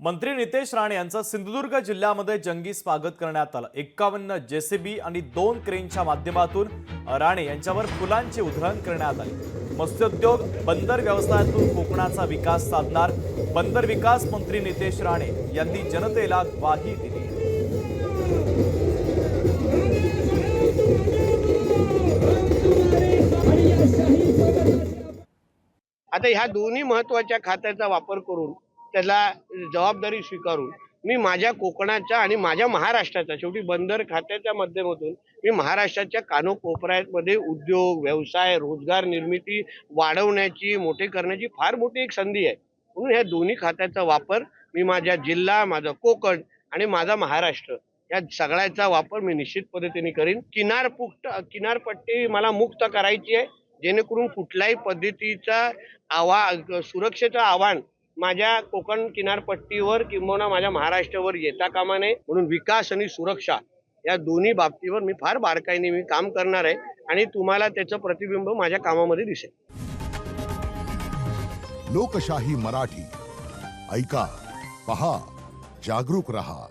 मंत्री नितेश राणे यांचं सिंधुदुर्ग जिल्ह्यामध्ये जंगी स्वागत करण्यात आलं। 51 जेसीबी आणि 2 क्रेनच्या माध्यमातून राणे यांच्यावर फुलांची उधळण करण्यात आली। मत्स्योद्योग बंदर व्यवसायातून कोकणाचा विकास साधणार, बंदर विकास मंत्री नितेश राणे यांनी जनतेला ग्वाही दिली। आता ह्या दोन्ही महत्त्वाच्या खात्याचा वापर करून त्याला जबाबदारी स्वीकारून मी माझ्या कोकणाच्या आणि माझ्या महाराष्ट्राच्या शेवटी बंदर खात्याच्या माध्यमातून मी महाराष्ट्राच्या कानोकोपऱ्यामध्ये उद्योग, व्यवसाय, रोजगार निर्मिती वाढवण्याची, मोठे करण्याची फार मोठी एक संधी आहे। म्हणून ह्या दोन्ही खात्याचा वापर मी माझ्या जिल्हा, माझा कोकण आणि माझा महाराष्ट्र या सगळ्याचा वापर मी निश्चित पद्धतीने करीन। किनारपट्टी मला मुक्त करायची आहे, जेणेकरून कुठल्याही पद्धतीचा सुरक्षेचं आव्हान माझ्या कोकण किनारपट्टीवर किंवा माझ्या महाराष्ट्रावर येता कामा नये। म्हणून विकास आणि सुरक्षा या दोन्ही बाबतीवर मी फार बारकाईने मी काम करणार आहे आणि तुम्हाला त्याचं प्रतिबिंब माझ्या कामामध्ये दिसेल। लोकशाही मराठी ऐका, पहा, जागरूक रहा।